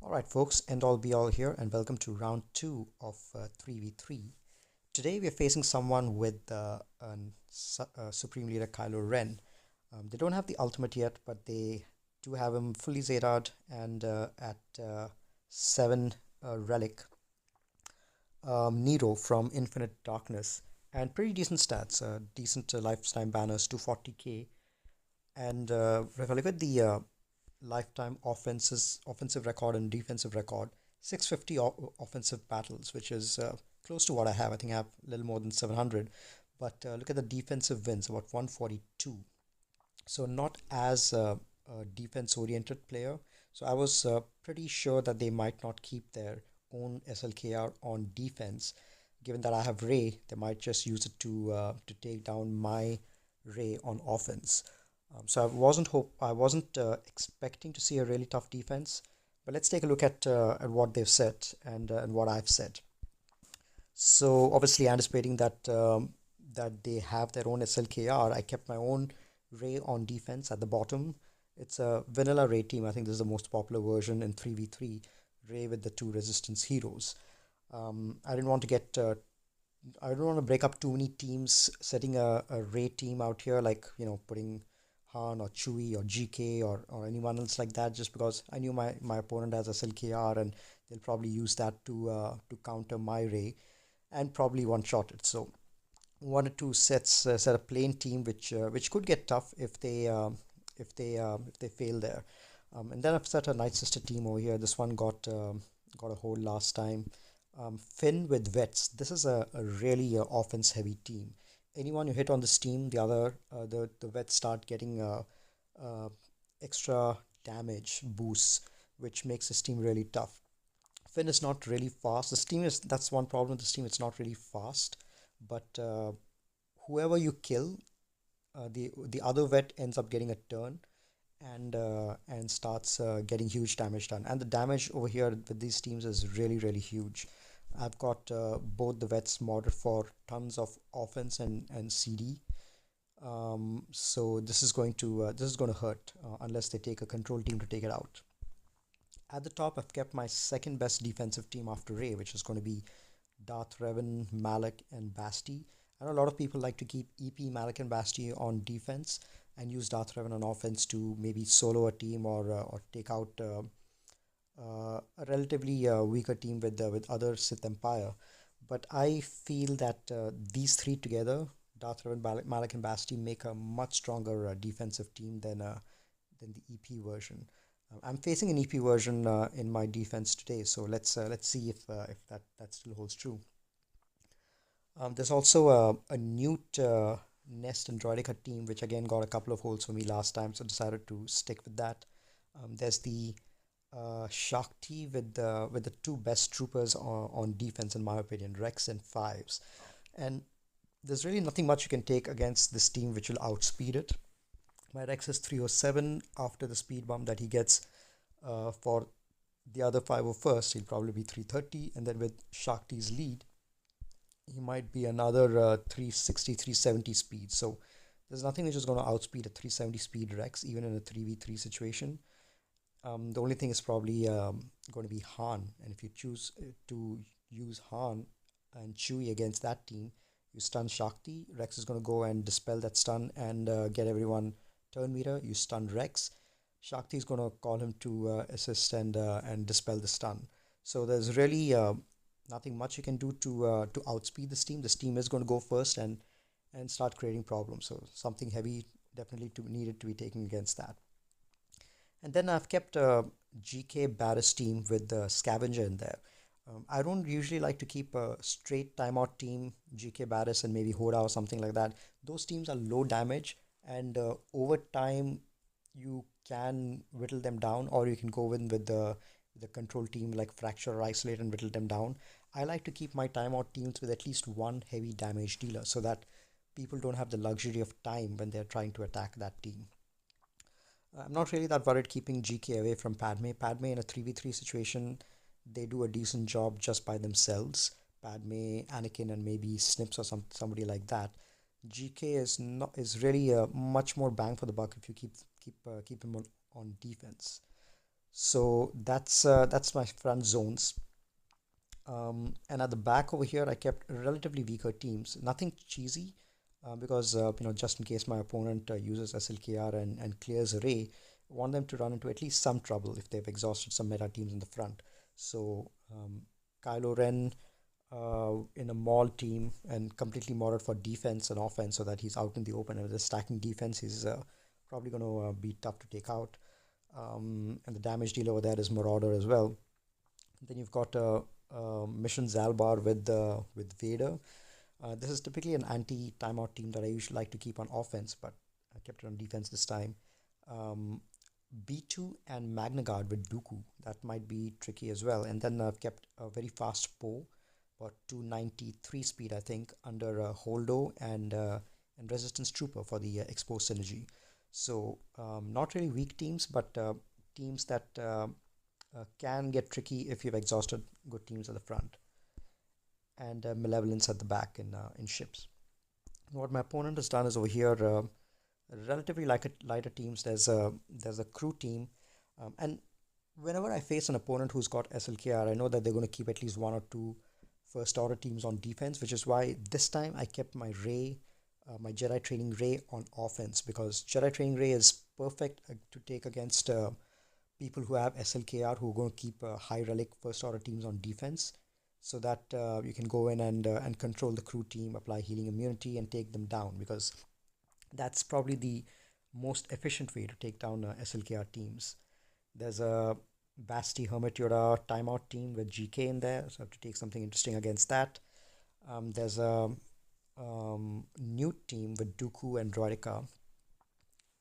Alright folks, end all be all here and welcome to round 2 of 3v3. Today we are facing someone with Supreme Leader Kylo Ren. They don't have the ultimate yet, but they do have him fully Zetaed and at 7 Relic. Nero from Infinite Darkness and pretty decent stats, decent lifetime banners, 240k. And if I look at the lifetime offensive record and defensive record, 650 offensive battles, which is close to what I have. I think I have a little more than 700. But look at the defensive wins, about 142. So not as a defense oriented player. So I was pretty sure that they might not keep their own SLKR on defense. Given that I have Ray, they might just use it to take down my Ray on offense. So I wasn't expecting to see a really tough defense, but let's take a look at what they've said and what I've said. So obviously anticipating that they have their own SLKR, I kept my own Ray on defense at the bottom. It's a vanilla Ray team. I think this is the most popular version in 3v3. Ray with the two resistance heroes. I didn't want to get I don't want to break up too many teams, setting a Ray team out here, like, putting Han or Chewie or GK or anyone else like that, just because I knew my opponent has SLKR and they'll probably use that to counter my Ray and probably one shot it. So wanted to set a plain team which could get tough if they fail there. And then I've set a Night Sister team over here. This one got a hold last time. Finn with Vets. This is a really offense heavy team. Anyone you hit on this team, the Vets start getting extra damage boosts, which makes this team really tough. Finn is not really fast. That's one problem with this team. It's not really fast, but whoever you kill, the other vet ends up getting a turn and starts getting huge damage done. And the damage over here with these teams is really really huge. I've got both the vets modded for tons of offense and CD. So this is going to hurt unless they take a control team to take it out. At the top, I've kept my second best defensive team after Ray, which is going to be Darth Revan, Malak, and Basti. I know a lot of people like to keep EP, Malak, and Basti on defense and use Darth Revan on offense to maybe solo a team or take out a relatively weaker team with other Sith Empire. But I feel that these three together, Darth Revan, Malak, and Basti, make a much stronger defensive team than the EP version. I'm facing an EP version in my defense today, so let's see if that still holds true. There's also a Newt Nest and Droidica team, which again got a couple of holes for me last time, so decided to stick with that. There's the Shakti with the two best troopers on defense, in my opinion, Rex and Fives. And there's really nothing much you can take against this team which will outspeed it. My Rex is 307 after the speed bump that he gets for the other 501st. He'll probably be 330, and then with Shakti's lead, he might be another 360, 370 speed. So there's nothing which is going to outspeed a 370 speed Rex, even in a 3v3 situation. The only thing is probably going to be Han. And if you choose to use Han and Chewie against that team, you stun Shakti. Rex is going to go and dispel that stun and get everyone turn meter. You stun Rex. Shakti is going to call him to assist and dispel the stun. So there's really nothing much you can do to outspeed this team. This team is going to go first and start creating problems. So something heavy definitely needed to be taken against that. And then I've kept a GK Barris team with the Scavenger in there. I don't usually like to keep a straight timeout team, GK Barris and maybe Hoda or something like that. Those teams are low damage, and over time you can whittle them down, or you can go in with the control team like Fracture or Isolate and whittle them down. I like to keep my timeout teams with at least one heavy damage dealer so that people don't have the luxury of time when they're trying to attack that team. I'm not really that worried keeping GK away from Padme. Padme in a 3v3 situation, they do a decent job just by themselves. Padme, Anakin, and maybe Snips or somebody like that. GK is really much more bang for the buck if you keep him on defense. So that's my front zones. And at the back over here, I kept relatively weaker teams. Nothing cheesy, because just in case my opponent uses SLKR and clears array, I want them to run into at least some trouble if they've exhausted some meta teams in the front. So Kylo Ren in a Maul team and completely modded for defense and offense so that he's out in the open, and with the stacking defense, he's probably going to be tough to take out. And the damage deal over there is Marauder as well. Then you've got Mission Zalbar with Vader. This is typically an anti-timeout team that I usually like to keep on offense, but I kept it on defense this time. B2 and Magna Guard with Dooku. That might be tricky as well. And then I've kept a very fast Poe, about 293 speed, I think, under Holdo and Resistance Trooper for the exposed synergy. So not really weak teams, but teams that can get tricky if you've exhausted good teams at the front, and Malevolence at the back in ships. What my opponent has done is over here, relatively like lighter teams. There's a crew team, and whenever I face an opponent who's got SLKR, I know that they're going to keep at least one or two first order teams on defense, which is why this time I kept my my Jedi Training Ray on offense, because Jedi Training Ray is perfect to take against people who have SLKR, who are going to keep high relic first order teams on defense, so that you can go in and control the crew team, apply healing immunity, and take them down, because that's probably the most efficient way to take down SLKR teams. There's a Basti Hermit Yoda timeout team with GK in there, so I have to take something interesting against that. There's a new team with Dooku and Droideka,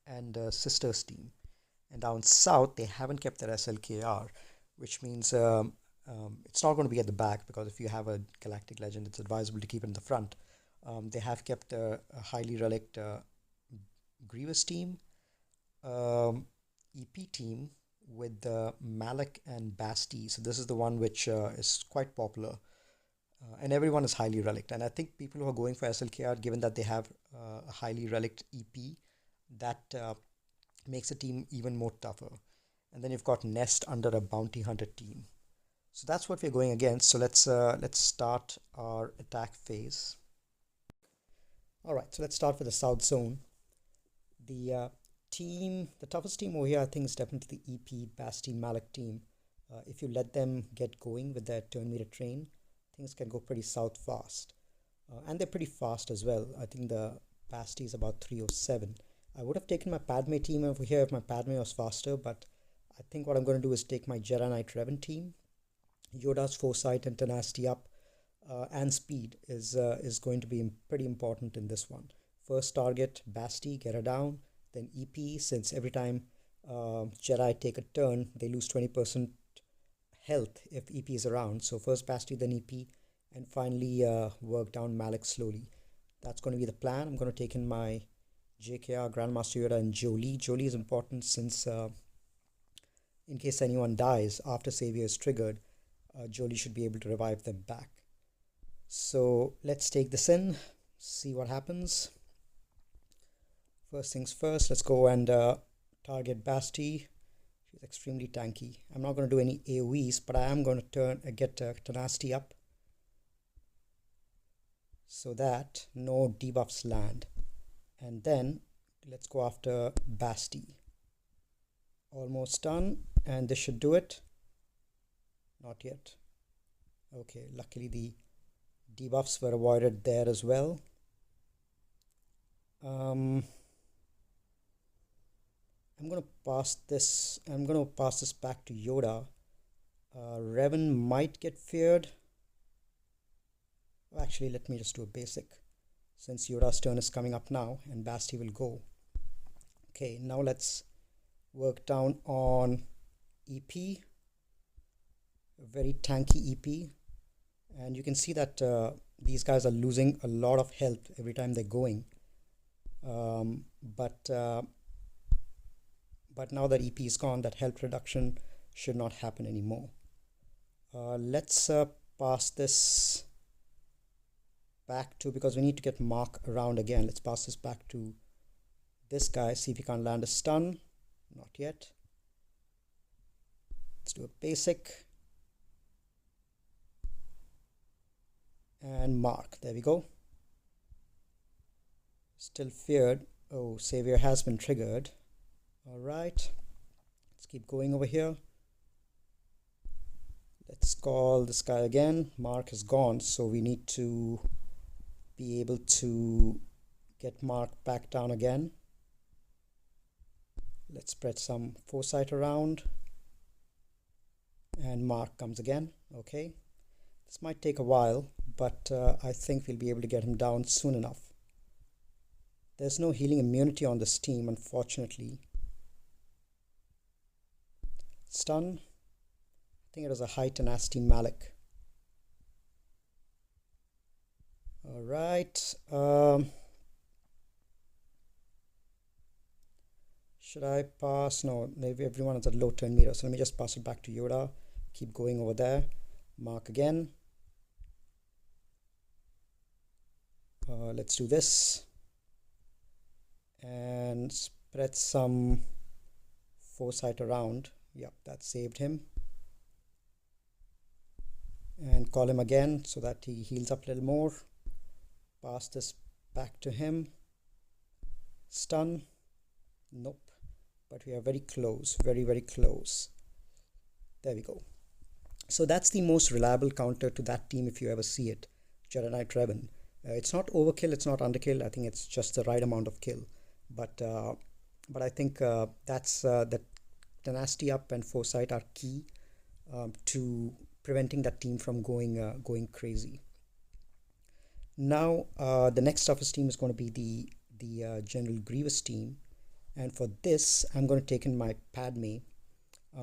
and a Sisters team. And down south, they haven't kept their SLKR, which means it's not going to be at the back, because if you have a Galactic Legend, it's advisable to keep it in the front. They have kept a highly relict Grievous team, EP team with Malak and Basti. So this is the one which is quite popular, and everyone is highly relict. And I think people who are going for SLKR, given that they have a highly relict EP, that makes the team even more tougher. And then you've got Nest under a bounty hunter team. So that's what we're going against. So let's start our attack phase. All right, so let's start with the South Zone. The the toughest team over here, I think, is definitely the EP Basti Malak team. If you let them get going with their turn meter train, things can go pretty south fast. And they're pretty fast as well. I think the Basti is about 307. I would have taken my Padme team over here if my Padme was faster, but I think what I'm going to do is take my Jedi Knight Revan team. Yoda's foresight and tenacity up, and speed is going to be pretty important in this one. First target, Basti, get her down. Then EP, since every time Jedi take a turn, they lose 20% health if EP is around. So first Basti, then EP, and finally work down Malak slowly. That's going to be the plan. I'm going to take in my JKR, Grandmaster Yoda, and Jolie. Jolie is important since in case anyone dies after Savior is triggered, Jolie should be able to revive them back. So let's take this in, see what happens. First things first, let's go and target Basti. She's extremely tanky. I'm not going to do any AoEs, but I am going to get tenacity up so that no debuffs land. And then let's go after Basti. Almost done, and this should do it. Not yet. Okay, luckily the debuffs were avoided there as well. I'm going to pass this. I'm going to pass this back to Yoda. Revan might get feared. Actually, let me just do a basic, since Yoda's turn is coming up now and Basti will go. Okay, now let's work down on EP. A very tanky EP. And you can see that these guys are losing a lot of health every time they're going. But now that EP is gone, that health reduction should not happen anymore. Let's pass this back to, because we need to get Mark around again. Let's pass this back to this guy, see if he can't land a stun. Not yet. Let's do a basic and mark. There we go. Still feared. Oh, savior has been triggered. All right, let's keep going over here. Let's call this guy again. Mark is gone, so we need to be able to get Mark back down again. Let's spread some foresight around, and Mark comes again. Okay, this might take a while, but I think we'll be able to get him down soon enough. There's no healing immunity on this team, unfortunately. Stun. I think it was a high tenacity Malik. All right. Should I pass? No, maybe everyone is at low turn meter. So let me just pass it back to Yoda. Keep going over there. Mark again. Let's do this. And spread some foresight around. Yep, that saved him. And call him again so that he heals up a little more. Pass this back to him. Stun. Nope. But we are very close. Very, very close. There we go. So that's the most reliable counter to that team if you ever see it. Jedi Knight Revan. It's not overkill. It's not underkill. I think it's just the right amount of kill. But I think that's that tenacity up and foresight are key to preventing that team from going crazy. Now the next toughest team is going to be the General Grievous team, and for this I'm going to take in my Padme.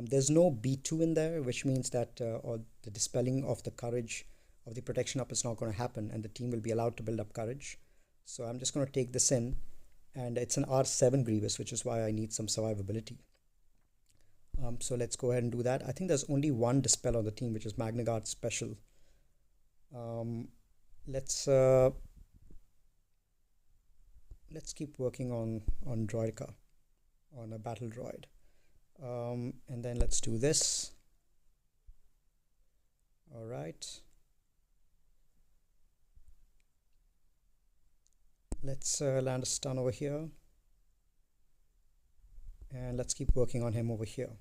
There's no B2 in there, which means that or the dispelling of the courage of the protection up is not going to happen, and the team will be allowed to build up courage. So I'm just going to take this in, and it's an R7 Grievous, which is why I need some survivability. So let's go ahead and do that. I think there's only one dispel on the team, which is Magna Guard Special. Let's keep working on Droideka, on a battle droid. And then let's do this. All right. Let's land a stun over here. And let's keep working on him over here.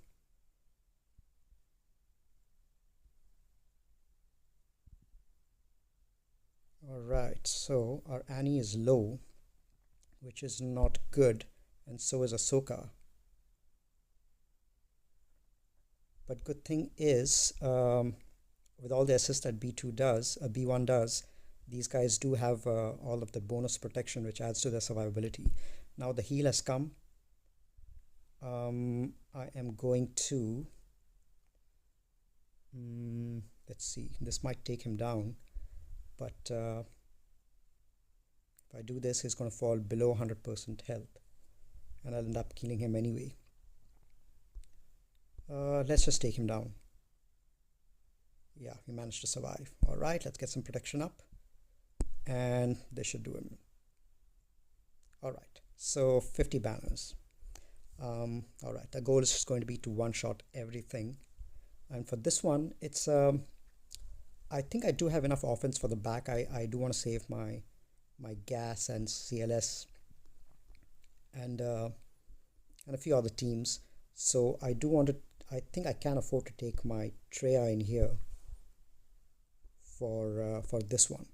Alright, so our Annie is low, which is not good, and so is Ahsoka. But good thing is, with all the assist that B2 does, B1 does, these guys do have all of the bonus protection, which adds to their survivability. Now the heal has come. I am going to let's see, this might take him down, but if I do this, he's going to fall below 100% health, and I'll end up killing him anyway. Let's just take him down. Yeah, he managed to survive. All right, let's get some protection up, and this should do him. All right, so 50 banners. All right, the goal is just going to be to one-shot everything, and for this one, it's I think I do have enough offense for the back. I do want to save my GAS and CLS and a few other teams, so I do want to. I think I can afford to take my Treya in here for this one.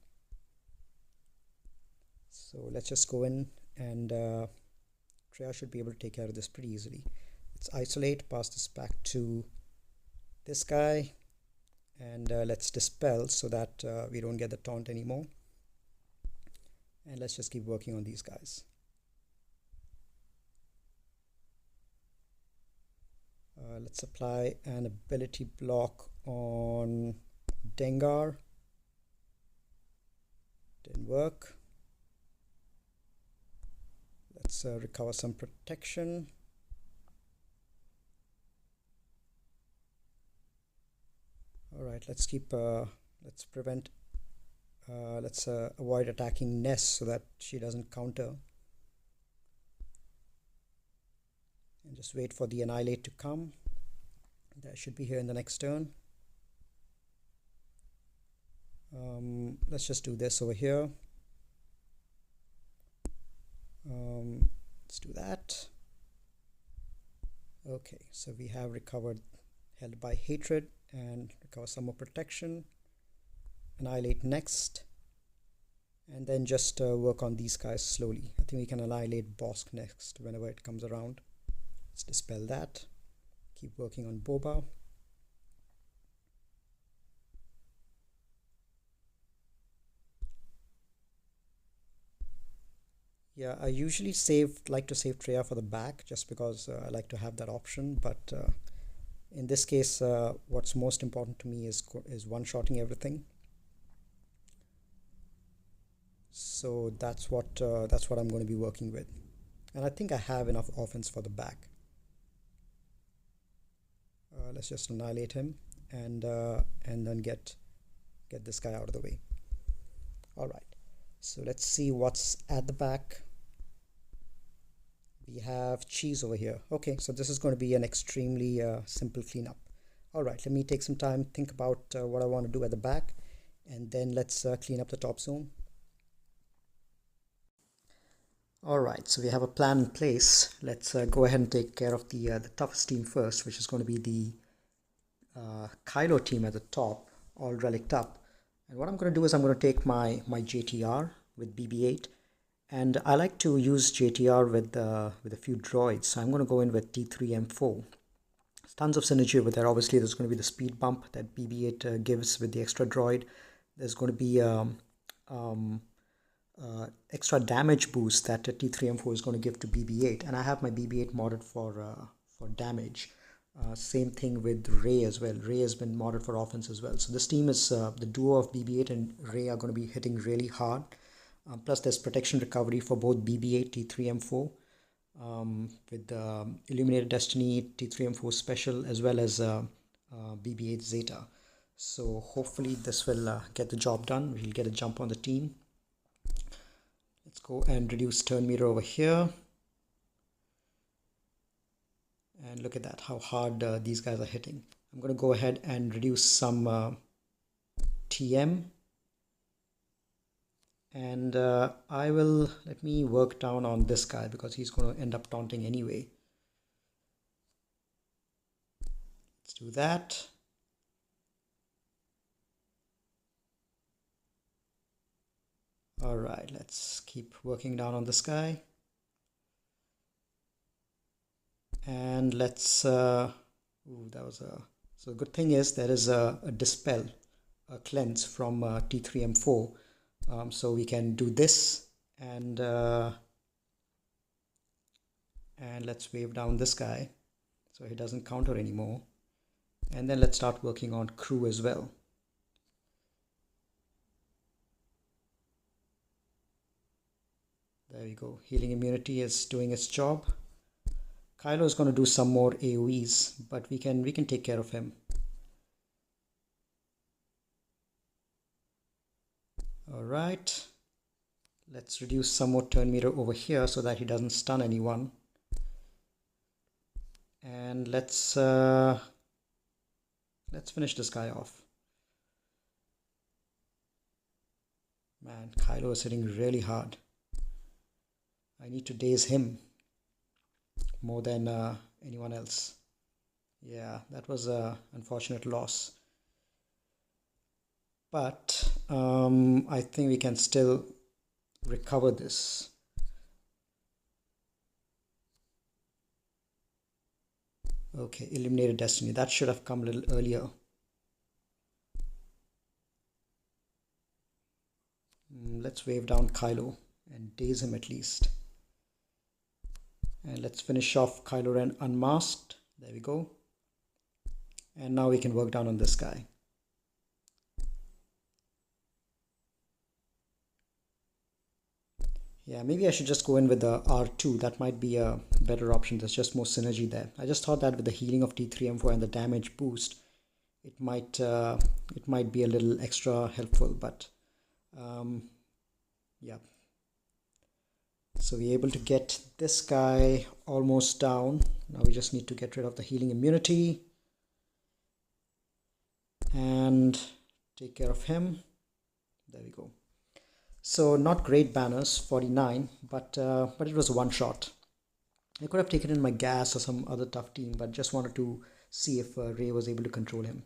So let's just go in, and Treya should be able to take care of this pretty easily. Let's isolate, pass this back to this guy, and let's dispel so that we don't get the taunt anymore. And let's just keep working on these guys. Let's apply an ability block on Dengar. Didn't work. Let's recover some protection. All right, let's keep. Let's prevent. Let's avoid attacking Ness so that she doesn't counter. And just wait for the Annihilate to come. That should be here in the next turn. Let's just do this over here. Let's do that. Okay, so we have recovered Held by Hatred and recover some more protection. Annihilate next, and then just work on these guys slowly. I think we can annihilate Bosk next whenever it comes around. Let's dispel that. Keep working on Boba. Yeah, I usually like to save Treya for the back just because I like to have that option, but in this case what's most important to me is one-shotting everything. So that's what I'm going to be working with, and I think I have enough offense for the back. Let's just annihilate him and then get this guy out of the way. All right, so let's see what's at the back. We have cheese over here. Okay, so this is going to be an extremely simple cleanup. All right, let me take some time, think about what I want to do at the back, and then let's clean up the top zone. All right, so we have a plan in place. Let's go ahead and take care of the toughest team first, which is going to be the Kylo team at the top, all relicked up. And what I'm going to do is I'm going to take my JTR with BB-8, and I like to use JTR with a few droids. So I'm going to go in with T3M4. There's tons of synergy over there. Obviously, there's going to be the speed bump that BB-8 gives with the extra droid. There's going to be extra damage boost that T3M4 is going to give to BB-8, and I have my BB-8 modded for damage. Same thing with Rey as well. Rey has been modded for offense as well. So this team is the duo of BB-8 and Rey are going to be hitting really hard. Plus there's protection recovery for both BB-8, T3M4 with Illuminated Destiny, T3M4 Special, as well as BB-8 Zeta. So hopefully this will get the job done. We'll get a jump on the team. Let's go and reduce turn meter over here. And look at that, how hard these guys are hitting. I'm going to go ahead and reduce some TM. And let me work down on this guy because he's going to end up taunting anyway. Let's do that. All right, let's keep working down on this guy. And let's so the good thing is there is a dispel, a cleanse from T3M4, so we can do this and let's wave down this guy so he doesn't counter anymore, and then let's start working on crew as well. There we go, healing immunity is doing its job. Kylo is going to do some more AoEs, but we can take care of him. All right, let's reduce some more turn meter over here so that he doesn't stun anyone. And let's finish this guy off. Man, Kylo is hitting really hard. I need to daze him more than anyone else. Yeah, that was an unfortunate loss. But I think we can still recover this. Okay, Illuminated Destiny. That should have come a little earlier. Let's wave down Kylo and daze him at least. And let's finish off Kylo Ren unmasked. There we go. And now we can work down on this guy. Yeah, maybe I should just go in with the R2. That might be a better option. There's just more synergy there. I just thought that with the healing of T3M4 and the damage boost, it might be a little extra helpful. But yeah. So we're able to get this guy almost down. Now we just need to get rid of the healing immunity. and take care of him. There we go. So not great banners, 49, but it was one shot. I could have taken in my gas or some other tough team, but just wanted to see if Ray was able to control him.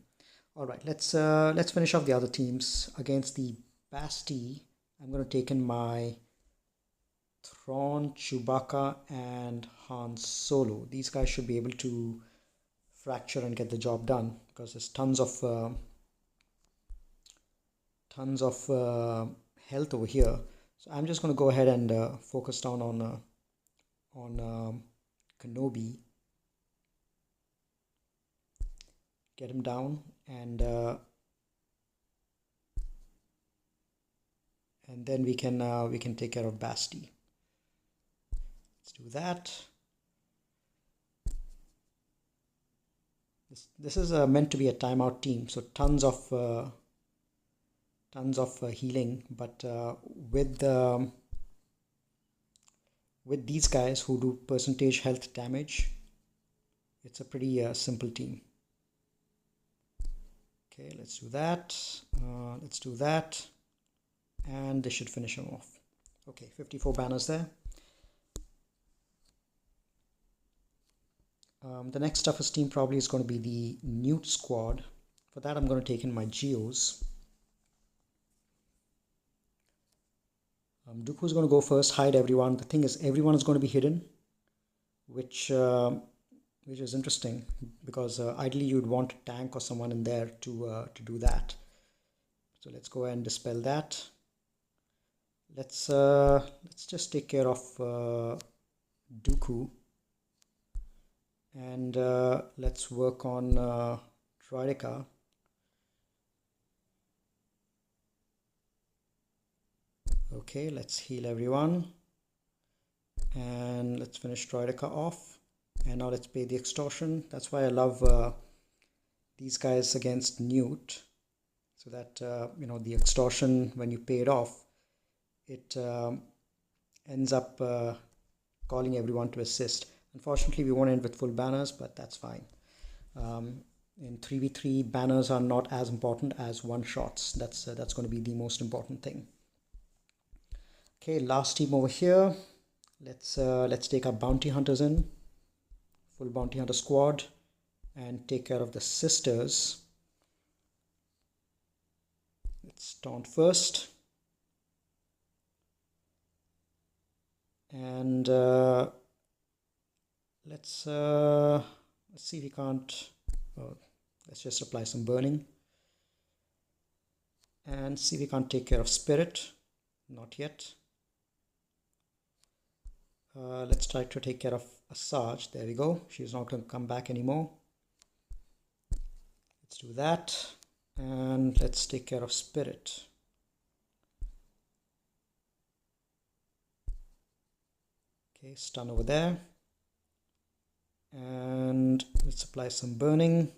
All right, let's finish off the other teams. Against the Basti, I'm going to take in my Thrawn, Chewbacca, and Han Solo. These guys should be able to fracture and get the job done because there's tons of health over here. So I'm just going to go ahead and focus down on Kenobi, get him down, and then we can take care of Basti. Let's do that. This is meant to be a timeout team, so tons of healing, but with these guys who do percentage health damage, it's a pretty simple team. Okay, let's do that. Let's do that, and this should finish him off. Okay, 54 banners there. The next toughest team probably is going to be the Newt squad. For that, I'm going to take in my Geos. Dooku's going to go first, hide everyone. The thing is, everyone is going to be hidden, which is interesting because ideally you'd want a tank or someone in there to do that. So let's go ahead and dispel that. Let's just take care of Dooku, and let's work on Troika. Okay, let's heal everyone, and let's finish Troika off. And now let's pay the extortion. That's why I love these guys against Newt, so that the extortion, when you pay it off, it ends up calling everyone to assist. Unfortunately, we won't end with full banners, but that's fine. In 3v3, banners are not as important as one shots. That's going to be the most important thing. Okay, last team over here. Let's take our bounty hunters in, full bounty hunter squad, and take care of the sisters. Let's taunt first, and let's see if we can't. Let's just apply some burning and see if we can't take care of Spirit. Not yet. Let's try to take care of Asajj. There we go. She's not going to come back anymore. Let's do that, and let's take care of Spirit. Okay, stun over there, and let's apply some burning.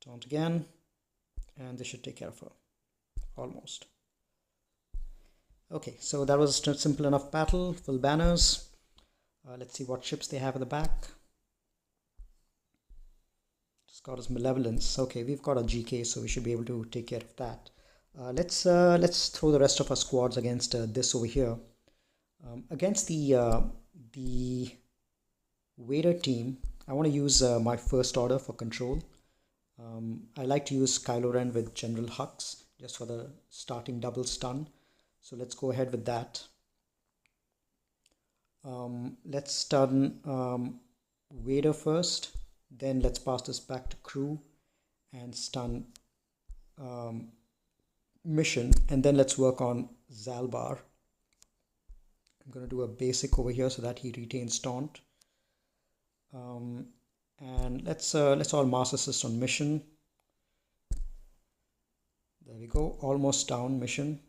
Taunt again, and this should take care of her. Almost. Okay, so that was a simple enough battle. Full banners. Let's see what ships they have at the back. Scottish Malevolence. Okay, we've got a GK, so we should be able to take care of that. Let's throw the rest of our squads against this over here. Against the Vader team, I want to use my first order for control. I like to use Kylo Ren with General Hux just for the starting double stun. So let's go ahead with that. Let's stun Vader first, then let's pass this back to crew and stun Mission, and then let's work on Zalbar. I'm going to do a basic over here so that he retains taunt. And let's all mass assist on Mission. There we go, almost down Mission.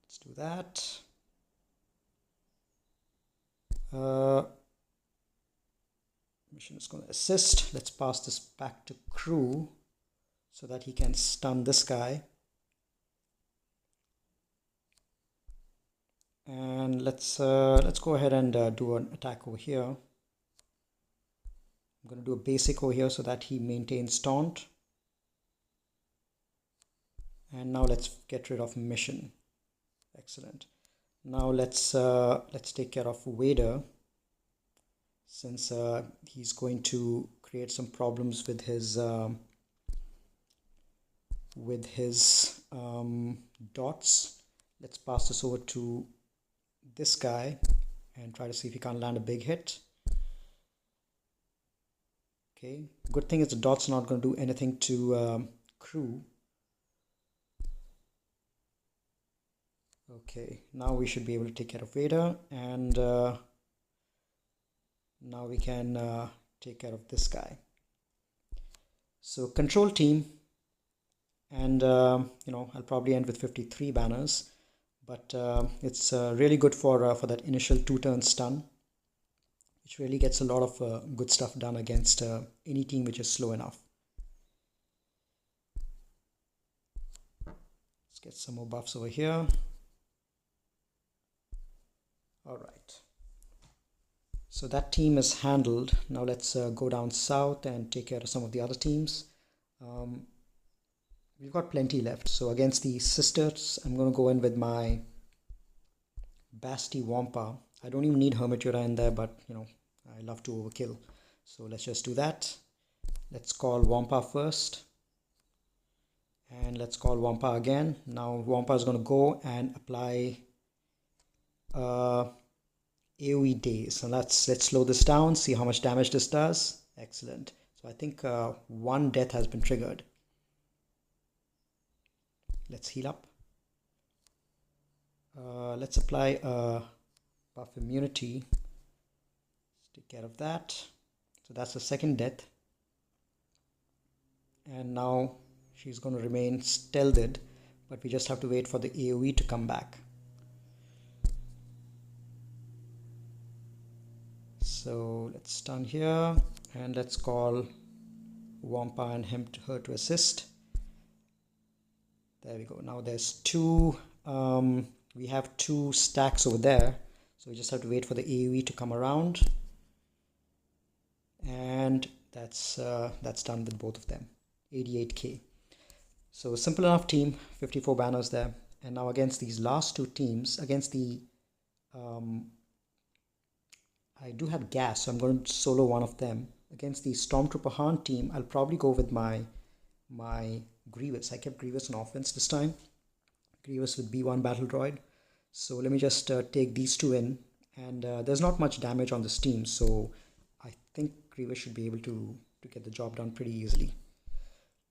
Let's do that. Mission is going to assist. Let's pass this back to crew so that he can stun this guy. And let's go ahead and do an attack over here. I'm going to do a basic over here so that he maintains taunt. And now let's get rid of mission. Excellent. Now let's take care of Vader, since he's going to create some problems with his dots. Let's pass this over to this guy and try to see if he can't land a big hit. Okay, good thing is the dot's not going to do anything to crew. Okay, now we should be able to take care of Vader, and now we can take care of this guy. So control team, and I'll probably end with 53 banners, but it's really good for that initial 2-turn stun, which really gets a lot of good stuff done against any team which is slow enough. Let's get some more buffs over here. All right, so that team is handled. Now let's go down south and take care of some of the other teams. We've got plenty left. So against the sisters, I'm going to go in with my Basti Wampa. I don't even need Hermit Yura in there, but I love to overkill. So let's just do that. Let's call Wampa first. And let's call Wampa again. Now Wampa is going to go and apply AoE days. So let's slow this down, see how much damage this does. Excellent. So I think one death has been triggered. Let's heal up. Let's apply buff immunity. Let's take care of that. So that's the second death. And now she's going to remain stealthed, but we just have to wait for the AoE to come back. So let's stun here, and let's call Wampa and her to assist. There we go. Now there's two, we have 2 stacks over there. So we just have to wait for the AoE to come around. And that's done with both of them. 88k. So simple enough team, 54 banners there. And now against these last 2 teams, against the I do have gas, so I'm going to solo one of them. Against the Stormtrooper Han team, I'll probably go with my Grievous. I kept Grievous on offense this time. Grievous with B1 Battle Droid. So let me just take these 2 in. And there's not much damage on this team, so I think Grievous should be able to get the job done pretty easily.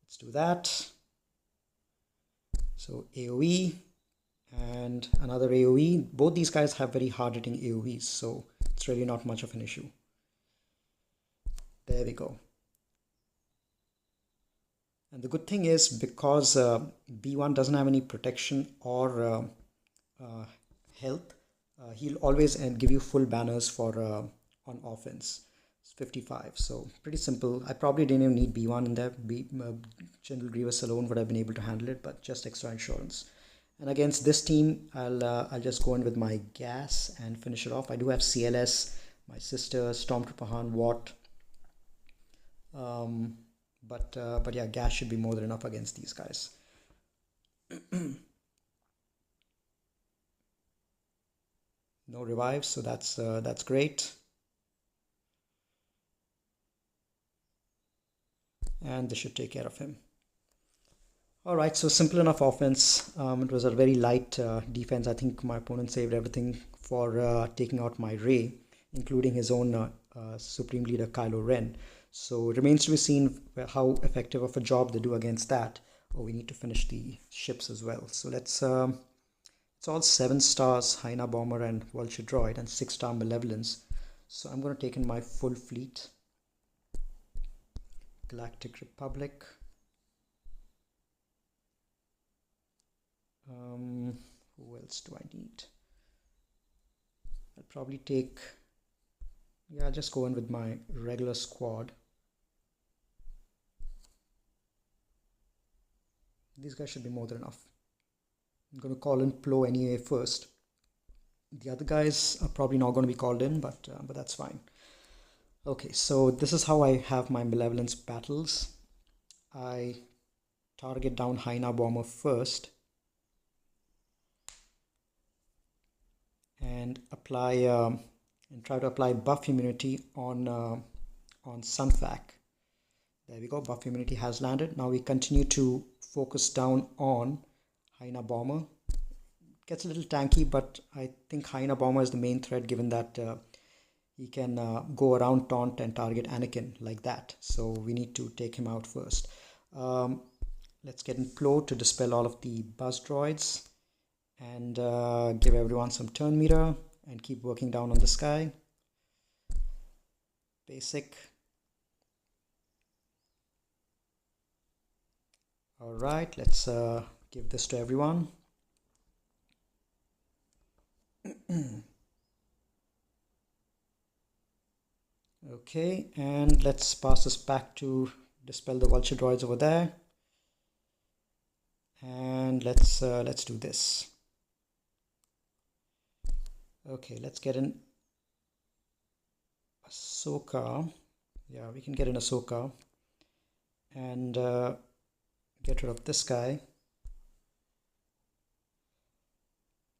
Let's do that. So AoE and another AoE. Both these guys have very hard hitting AoEs, so it's really not much of an issue. There we go. And the good thing is, because B1 doesn't have any protection or health, he'll always give you full banners for on offense. It's 55, so pretty simple. I probably didn't even need B1 in there. General Grievous alone would have been able to handle it, but just extra insurance. And against this team, I'll just go in with my gas and finish it off. I do have CLS, my sister, Stormtrooper Han, Watt. But yeah, gas should be more than enough against these guys. No revives, so that's great. And this should take care of him. Alright, so simple enough offense. It was a very light defense. I think my opponent saved everything for taking out my Rey, including his own Supreme Leader Kylo Ren. So it remains to be seen how effective of a job they do against that. Oh, we need to finish the ships as well. So let's, it's all 7 stars, Hyena Bomber and Vulture Droid, and 6-star Malevolence. So I'm going to take in my full fleet. Galactic Republic. Who else do I need? I'll probably take, yeah, I'll just go in with my regular squad. These guys should be more than enough. I'm going to call in Plo anyway first. The other guys are probably not going to be called in, but that's fine. Okay, so this is how I have my Malevolence battles. I target down Hyena Bomber first and apply and try to apply buff immunity on Sunfac. There we go, buff immunity has landed. Now we continue to focus down on Hyena Bomber. Gets a little tanky, but I think Hyena Bomber is the main threat, given that he can go around taunt and target Anakin like that. So we need to take him out first. Let's get in Plo to dispel all of the buzz droids and give everyone some turn meter and keep working down on this guy. Basic. All right, let's give this to everyone. Okay, and let's pass this back to dispel the vulture droids over there. And let's do this. Okay, let's get in Ahsoka. Yeah, we can get in Ahsoka and get rid of this guy.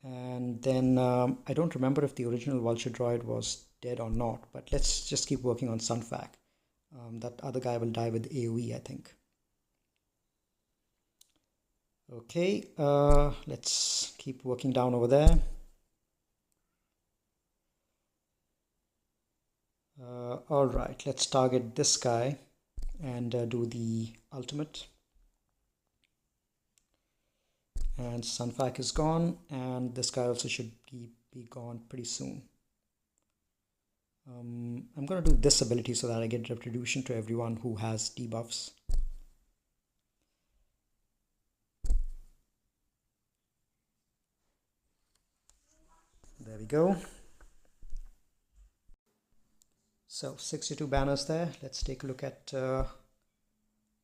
And then I don't remember if the original vulture droid was dead or not, but let's just keep working on Sunfac. That other guy will die with AoE, I think. Okay, let's keep working down over there. All right, let's target this guy and do the ultimate. And Sunfac is gone, and this guy also should be gone pretty soon. I'm going to do this ability so that I get retribution to everyone who has debuffs. There we go. So 62 banners there. Let's take a look at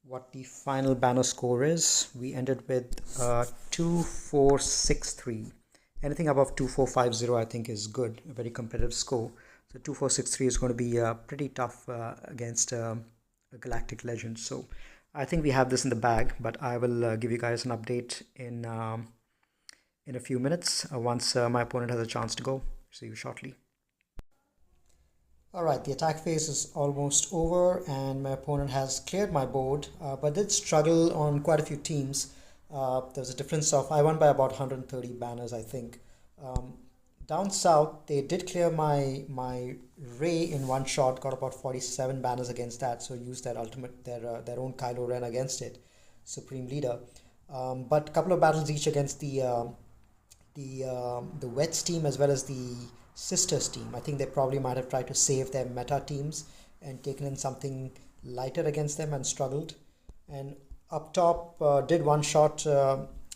what the final banner score is. We ended with 2463. Anything above 2450 I think is good, a very competitive score. So 2463 is going to be pretty tough against a galactic legend. So I think we have this in the bag, but I will give you guys an update in a few minutes once my opponent has a chance to go. See you shortly. Alright, the attack phase is almost over and my opponent has cleared my board, but did struggle on quite a few teams. There's a difference of, I won by about 130 banners, I think. Down south, they did clear my Ray in one shot, got about 47 banners against that, so used their ultimate, their own Kylo Ren against it, Supreme Leader. But a couple of battles each against the Wets team as well as the Sisters team. I think they probably might have tried to save their meta teams and taken in something lighter against them and struggled. And up top, did one shot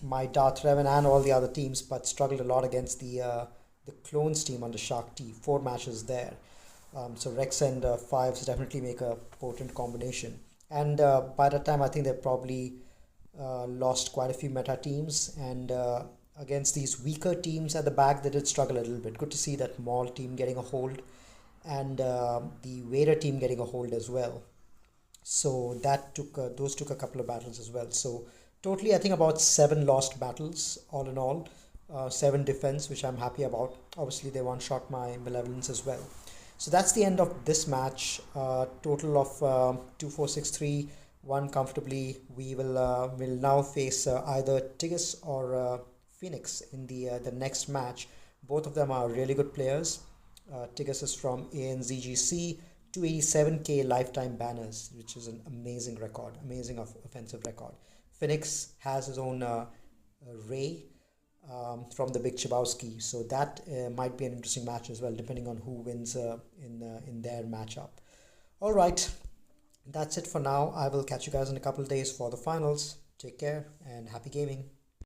my Darth Revan and all the other teams, but struggled a lot against the Clones team under Shark T. 4 matches there. So Rex and Fives definitely make a potent combination. And by that time, I think they probably lost quite a few meta teams, and against these weaker teams at the back, they did struggle a little bit. Good to see that Maul team getting a hold and the Vader team getting a hold as well. So that took those took a couple of battles as well. So totally, I think about 7 lost battles all in all, 7 defense, which I'm happy about. Obviously, they one-shot my Malevolence as well. So that's the end of this match. Total of 2463, won comfortably. We will now face either Tigis or Phoenix in the next match. Both of them are really good players. Tigis is from ANZGC, 287k lifetime banners, which is an amazing record, amazing offensive record. Phoenix has his own Ray from the Big Chebowski, so that might be an interesting match as well, depending on who wins in their matchup. All right, that's it for now. I will catch you guys in a couple of days for the finals. Take care and happy gaming.